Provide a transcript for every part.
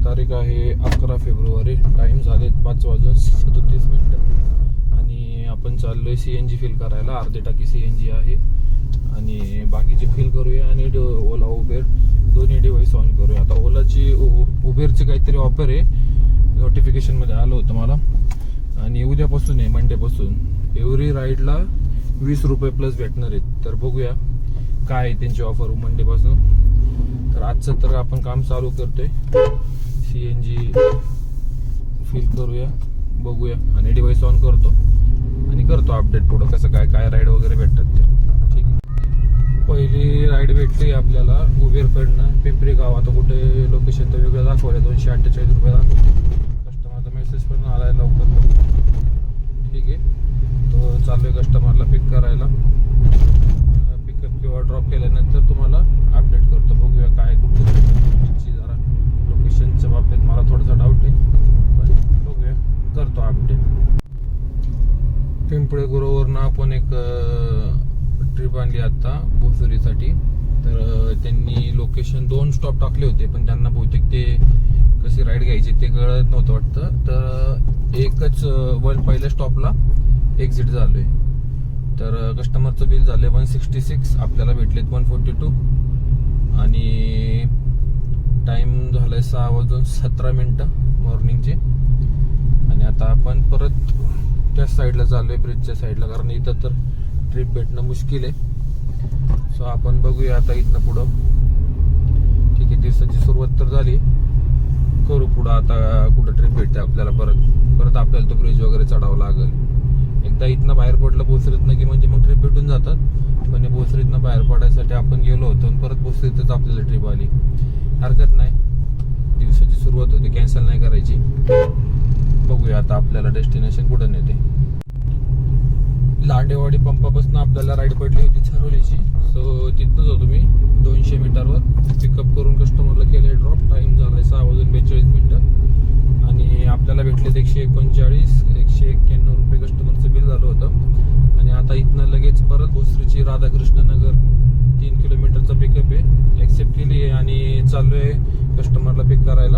तारीख आहे 11 February. Time झाले 5:37 आणि आपण चाललोय CNG फिल करायला. अर्धी टाकी CNG आहे आणि बाकीचे फिल करूया आणि ओला उबेर दोन्ही डिव्हाइस ऑन करूया. आता ओलाची उबेरची काहीतरी ऑफर आहे, नोटिफिकेशन मध्ये आलं होतं मला. आणि उद्यापासून आहे, मंडेपासून एव्हरी राईडला 20 रुपये प्लस भेटणार आहेत. तर बघूया काय आहे त्यांची ऑफर मंडेपासून. तर आजचं तर आपण काम चालू करतोय, CNG फिल करूया, बघूया आणि डिव्हाइस ऑन करतो आणि करतो अपडेट पुढं कसं काय काय राईड वगैरे भेटतात ते. ठीक आहे, पहिली राईड भेटली आपल्याला उबेरकडनं पिंपरी गाव. आता कुठे लोकेशन तर वेगळं दाखवलं, 248 रुपये दाखवतो. कस्टमरचा मेसेज पण आलाय लवकर. ठीक आहे, तो चालू आहे कस्टमरला पिक करायला. पिकअप किंवा ड्रॉप केल्यानंतर तुम्हाला अपडेट करतो. बघूया काय कुठे जरा लोकेशनच्या बाबतीत मला थोडासा डाऊट आहे, पण बघूया, करतो अपडेट. पिंपळे गुरुवरनं आपण एक ट्रिप आणली आता भोसरीसाठी. तर त्यांनी लोकेशन 2 स्टॉप टाकले होते, पण त्यांना बहुतेक ते कशी राईड घ्यायची ते कळत नव्हतं वाटतं. तर एकच पहिल्या स्टॉपला एक्झिट झालोय. तर कस्टमरचं बिल झालं 166, आपल्याला भेटलेत 142 आणि टाइम झालाय 6:17 मॉर्निंगचे. आणि आता आपण परत त्याच साईडला चाललोय, ब्रिजच्या साईडला, कारण इथं तर ट्रिप भेटणं मुश्किल आहे. सो आपण बघूया आता इथनं पुढं. ठीक आहे, दिवसाची सुरुवात तर झाली, करू पुढं आता कुठं ट्रिप भेटते आपल्याला. परत आपल्याला तो ब्रिज वगैरे चढावं लागेल. एकदा इथनं बाहेर पडलं भोसरीतनं की म्हणजे मग ट्रिप भेटून जातात. पण भोसरीतनं बाहेर पडायसाठी आपण गेलो होतो आणि परत भोसरीतच आपल्याला ट्रिप आली. हरकत नाही, दिवसाची सुरुवात होती, कॅन्सल नाही करायची. बघूया आता आपल्याला डेस्टिनेशन कुठं नेते. लांडेवाडी पंपापासून आपल्याला राईड पडली होती छरोलीची. सो तिथनंच होतो मी 200 मीटरवर. पिकअप करून कस्टमरला केले ड्रॉप. टाइम झालाय 6:42 आणि आपल्याला भेटलेत 191 रुपये कस्टमरचं बिल झालं होतं. आणि आता इथनं लगेच परत भोसरीची राधाकृष्ण नगर 3 किलोमीटरचा पिकअप आहे, ऍक्सेप्ट केली आहे आणि चाललोय कस्टमरला पिक करायला.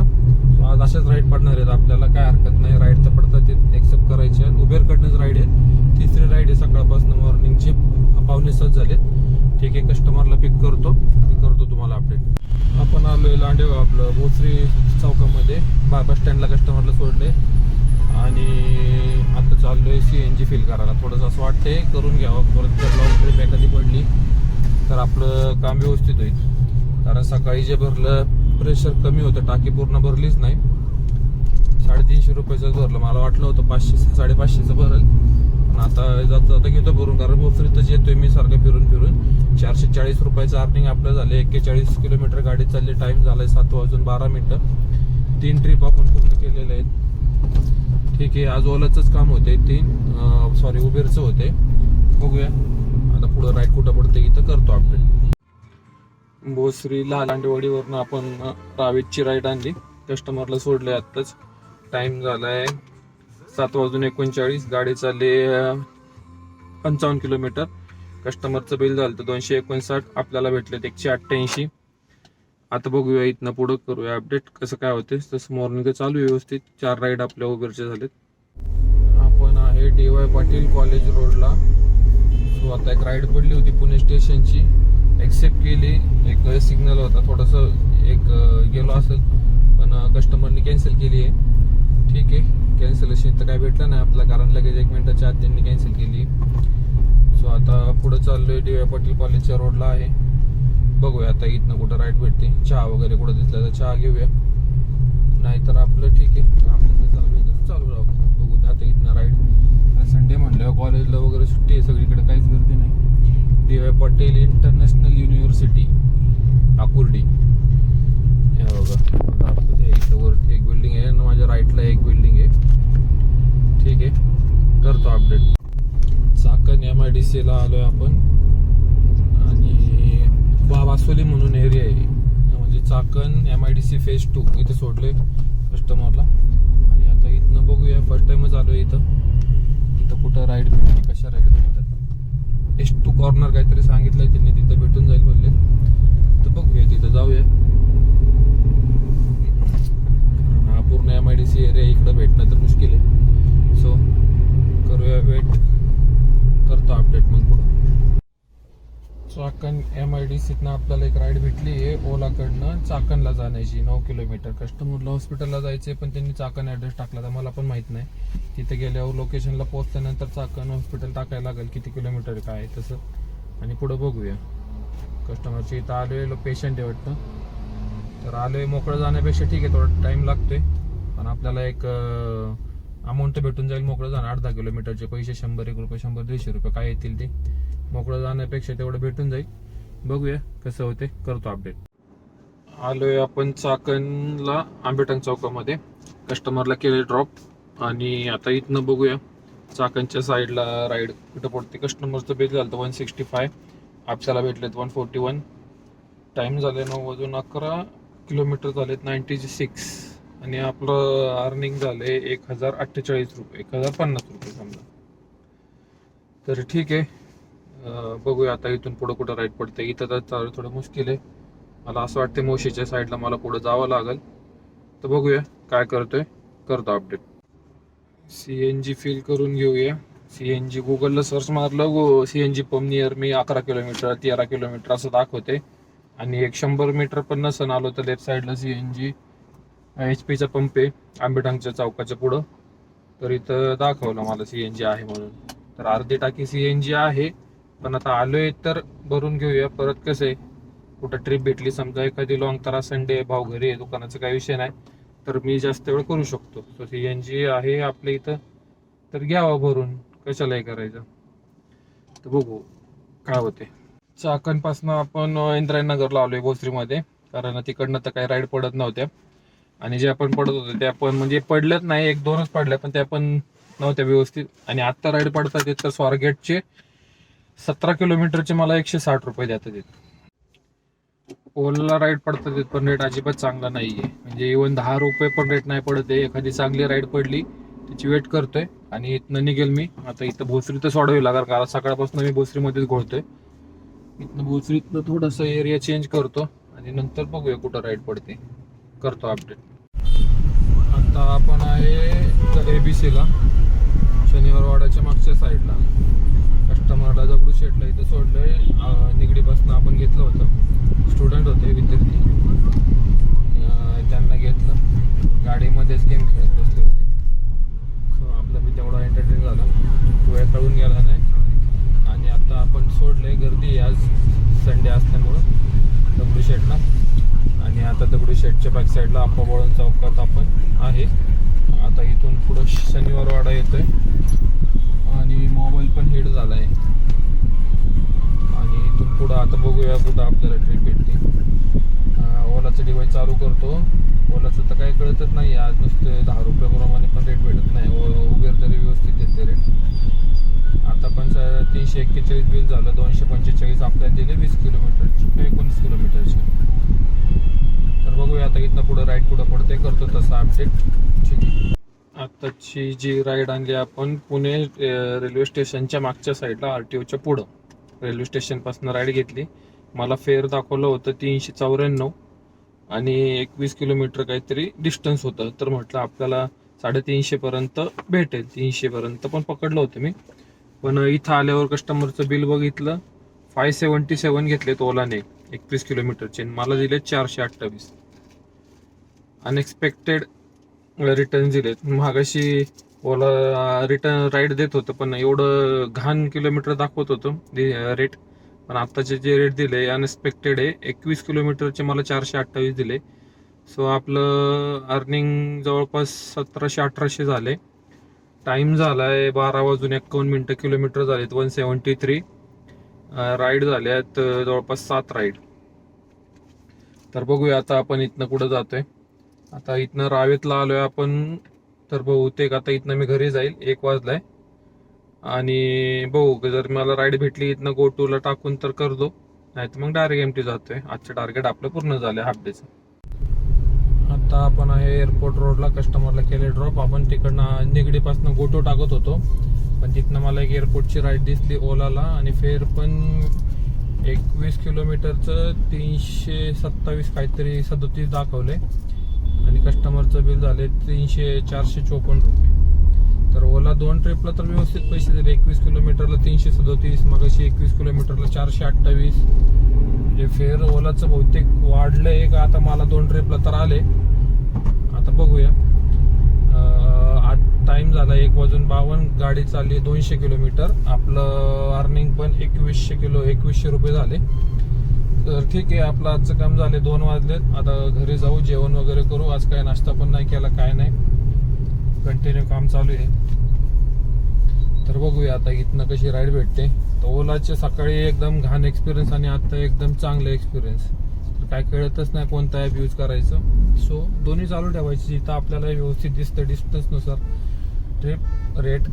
आज अशाच राईड पडणार आहेत आपल्याला, काय हरकत नाही. राईड तर पडतात ते ऍक्सेप्ट करायचे. उबेरकडनंच राईड आहे, तिसरी राईड आहे सकाळपासून. मॉर्निंगचे 5:45 झालेत. ठीक आहे, कस्टमरला पिक करतो तुम्हाला अपडेट. आपण आलोय लांडेगाव आपलं भोसरी चौकामध्ये. बस स्टँडला कस्टमरला सोडले आणि आता चाललोय CNG फिल करायला. थोडंसं असं वाटतंय करून घ्यावं, परत जर लॉंग ट्रिप एखादी पडली तर आपलं काम व्यवस्थित होईल. कारण सकाळी जे भरलं प्रेशर कमी होतं, टाकी पूर्ण भरलीच नाही. 350 रुपयाचं भरलं, मला वाटलं होतं 500 550चं भरल. पण आता जाता घेतो भरून, कारण भोसरीतच येतोय मी सारखं फिरून. 440 रुपयाचं अर्निंग आपलं झालं. 41 किलोमीटर गाडी चालली. टाइम झालाय 7:12. 3 ट्रिप आपण पूर्ण केलेले आहेत. ठीक आहे, आज ओलाचंच काम होते, उबेरचं होते. बघूया आता पुढं राईड कुठं पडते, इथं करतो अपडेट. भोसरीला लांडेवाडीवरनं आपण रावेतची राईड आणली, कस्टमरला सोडले आत्ताच. टाइम झालाय 7:39. गाडी चालली 55 किलोमीटर. कस्टमरचं बिल झालं तर 259, आपल्याला भेटले 188. आता बघूया इथनं पुढं करूया अपडेट कसं काय होते. तसं मॉर्निंग चालू व्यवस्थित. 4 राईड आपल्या उबेरचे झालेत. आपण आहे DY पाटील कॉलेज रोडला. सो आता एक राईड पडली होती पुणे स्टेशनची, ऍक्सेप्ट केली. एक सिग्नल होता, थोडंसं एक गेलो असेल, पण कस्टमरने कॅन्सल केली आहे. ठीक आहे, कॅन्सलेशन तर काय भेटलं नाही आपला, कारण लगेच 1 मिनिटाच्या आत त्यांनी कॅन्सल केली. सो आता पुढं चाललोय DY पाटील कॉलेजच्या रोडला आहे. बघूया आता इथनं कुठं राईड भेटते. चहा वगैरे कुठं दिसला तर चहा घेऊया, नाहीतर आपलं ठीक आहे काम जसं चालू राहू. बघू आता इथनं राईड. संडे म्हणलं कॉलेजला वगैरे सुट्टी आहे, सगळीकडे काहीच गर्दी नाही. DY Patil international university Akurdi. हे बघा इथं वरती एक बिल्डिंग आहे, माझ्या राईटला एक बिल्डिंग आहे. ठीक आहे, करतो अपडेट. चाकण MIDC ला आलोय आपण आणि वासोली म्हणून एरिया आहे, म्हणजे चाकण MIDC फेज 2 इथे सोडले कस्टमरला. आणि आता इथनं बघूया, फर्स्ट टाइमच आलोय इथं कुठं राईड भेटते, कशा राईड भेटतात. S2 कॉर्नर काहीतरी सांगितलंय त्यांनी, तिथं भेटून जाईल म्हणले. तर बघूया, तिथं जाऊया. गाडीच तिथनं आपल्याला एक राईड भेटली आहे ओलाकडनं चाकणला जाण्याची 9 किलोमीटर. कस्टमरला हॉस्पिटलला जायचे पण त्यांनी चाकण ॲड्रेस टाकला तर मला पण माहीत नाही. तिथे गेल्यावर लोकेशनला पोहोचल्यानंतर चाकण हॉस्पिटल टाकायला लागेल किती किलोमीटर काय आहे तसं. आणि पुढं बघूया. कस्टमरची इथं आलोय पेशंट आहे वाटतं, तर आलोय मोकळं जाण्यापेक्षा ठीक आहे थोडा टाईम लागतोय पण आपल्याला एक अमाऊंट भेटून जाईल मोकळं जाणं. 8-10 किलोमीटरचे पैसे 100-1 रुपये 100-150 रुपये काय येतील ते मोकळं जाण्यापेक्षा तेवढं भेटून जाईल. बघूया कसं होते, करतो अपडेट. आलोय आपण चाकणला आंबेटंग चौकामध्ये, कस्टमरला केले ड्रॉप आणि आता इथनं बघूया चाकणच्या साईडला राईड कुठं पडते. कस्टमरचं बिल झालं 165, आपल्याला भेटलेत 141. टाईम झाले 9:11, किलोमीटर झालेत 96 आणि आपलं अर्निंग झाले 1048 रुपये 1050 रुपये समजा. तर ठीक आहे, बघूया आता इथून पुढं कुठं राईड पडते. इथं तर चालू थोडं मुश्किल आहे. मला असं वाटते मोशीच्या साईडला मला पुढं जावं लागेल. तर बघूया काय करतोय, करतो अपडेट. CNG फिल करून घेऊया. CNG गुगलला सर्च मारलं, CNG pump near me 11 kilometre 13 kilometre असं दाखवते. आणि 100 मीटर पण नसन आलो तर लेफ्ट साईडला CNG HP पंप आहे आंबेटंगच्या चौकाच्या पुढं. तर इथं दाखवलं मला CNG आहे म्हणून. तर अर्धी टाकी CNG आहे पण आता आलोय तर भरून घेऊया. परत कसं आहे कुठं ट्रिप भेटली समजा एखादी लॉंग, तर संडे भाऊ घरी आहे दुकानाचा काही विषय नाही तर मी जास्त वेळ करू शकतो. तो CNG आहे आपल्या इथं तर घ्यावा भरून, कशाला हे करायचं. तर बघू काय होते. चाकणपासून आपण इंद्रायणनगरला आलोय भोसरीमध्ये, कारण तिकडनं तर काही राईड पडत नव्हत्या आणि जे आपण पडत होते त्या पण म्हणजे पडल्याच नाही, 1-2च पडल्या पण त्या पण नव्हत्या व्यवस्थित. आणि आत्ता राईड पडतात तर स्वारगेटचे 17 किलोमीटरचे मला 160 रुपये देतात. ओला राईड पडतात पण रेट अजिबात चांगला नाहीये. म्हणजे इव्हन 10 रुपये पण रेट नाही पडत आहे. एखादी चांगली राईड पडली त्याची वेट करतोय आणि इथनं निघेल मी. आता इथं भोसरी तर सोडावी लागेल कारण सकाळपासून मी भोसरीमध्येच घोळतोय. इथनं भोसरीतनं थोडासा एरिया चेंज करतो आणि नंतर बघूया कुठं राईड पडते, करतो अपडेट. आता आपण आहे ABCला, शनिवारवाड्याच्या मागच्या साईडला. कस्टमरला दगडूशेठला इथं सोडलंय. निगडीपासून आपण घेतलं होतं, स्टुडंट होते विद्यार्थी, त्यांना घेतलं. गाडीमध्येच गेम खेळत बसले होते. सो आपला मी तेवढा एंटरटेन झाला, वेळ कळून गेला नाही. आणि आता आपण सोडलंय, गर्दी आज संडे असल्यामुळं दगडूशेठला. आणि आता दगडूशेठच्या बॅक साईडला आप्पाबोळण चौकात आपण आहे. आता इथून पुढं शनिवारवाडा येतोय आणि मोबाईल पण हिट झाला आहे. आणि इथून पुढं आता बघूया कुठं आपल्याला ट्रिप भेटते. ओलाचं डिवाइस चालू करतो. ओलाचं तर काही कळतच नाही आज, नुसते 10 रुपयाप्रमाणे पण रेट भेटत नाही. उबेर तरी व्यवस्थित देते रेट. आता पण 341 बिल झालं, 245 आपल्याला दिले 20 किलोमीटरचे 19 किलोमीटरचे. तर बघूया आता इथनं पुढं राईड कुठं पडते, करतो तसं अपडेट. ठीक आहे. आताची जी राईड आणली आपण पुणे रेल्वे स्टेशनच्या मागच्या साईडला RTOच्या पुढं रेल्वे स्टेशनपासून राईड घेतली. मला फेअर दाखवलं होतं 394 आणि 21 किलोमीटर काहीतरी डिस्टन्स होतं. तर म्हटलं आपल्याला 350 पर्यंत भेटेल, 300 पर्यंत पण पकडलं होतं मी. पण इथं आल्यावर कस्टमरचं बिल बघितलं, 577 घेतलेत ओलाने 21 किलोमीटरचे, मला दिले 428. अनएक्सपेक्टेड रिटर्न दिलेत. मागाशी ओला रिटर्न राईड देत होतं पण एवढं घाण किलोमीटर दाखवत होतं रेट. पण आत्ताचे जे रेट दिले अनएक्सपेक्टेड आहे. 21 किलोमीटरचे मला 428 दिले. सो आपलं अर्निंग जवळपास 1700-1800 झाले. टाईम झाला आहे 12:51 किलोमीटर झालेत 173. राईड झाल्यात जवळपास 7 राईड. तर बघूया आता आपण इथनं कुठं जातोय. आता इथनं रावेतला आलोय आपण, तर बहुतेक आता इथनं मी घरी जाईल, 1 वाजलाय. आणि बघू जर मला राईड भेटली इथनं गो टूला टाकून तर करतो, नाही तर मग डायरेक्ट MT जातोय. आजचं टार्गेट आपलं पूर्ण झालं हाफ डेचं. आता आपण आहे एअरपोर्ट रोडला, कस्टमरला केले ड्रॉप. आपण तिकडनं निगडीपासून गो टू टाकत होतो पण तिथनं मला एक एअरपोर्टची राईड दिसली ओलाला आणि फेअर पण 21 किलोमीटरचं 327 काहीतरी 37 दाखवले. आणि कस्टमरचं बिल झाले 454 रुपये. तर ओला 2 ट्रिपला तर व्यवस्थित पैसे दिले. 21 किलोमीटरला 337, मगाशी 21 किलोमीटरला 428, म्हणजे म्हणजे फेअर ओलाचं बहुतेक वाढलंय का आता मला 2 ट्रिपला तर आले. आता बघूया. टाइम झाला 1:52. गाडी चालली 200 किलोमीटर. आपलं अर्निंग पण 2100 रुपये झाले. तर ठीक आहे, आपलं आजचं काम झाले. 2 वाजलेत. आता घरी जाऊ, जेवण वगैरे करू. आज काय नाश्ता पण नाही केला, काय नाही, कंटिन्यू काम चालू आहे. तर बघूया आता इथनं कशी राईड भेटते. तर ओलाचे सकाळी एकदम घाण एक्सपिरियन्स आणि आता एकदम चांगले एक्सपिरियन्स. तर काय कळतच नाही कोणता ॲप यूज करायचं. सो दोन्ही चालू ठेवायची. जिथं आपल्याला व्यवस्थित दिसतं डिस्टन्सनुसार ट्रिप रेट,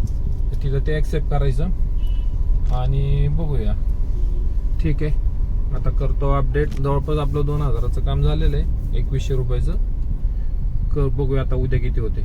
तिथं ते ॲक्सेप्ट करायचं आणि बघूया. ठीक आहे, आता करतो अपडेट. जवळपास आपलं 2000चं काम झालेलं आहे, 2100 रुपयाचं. बघूया आता उद्या किती होते.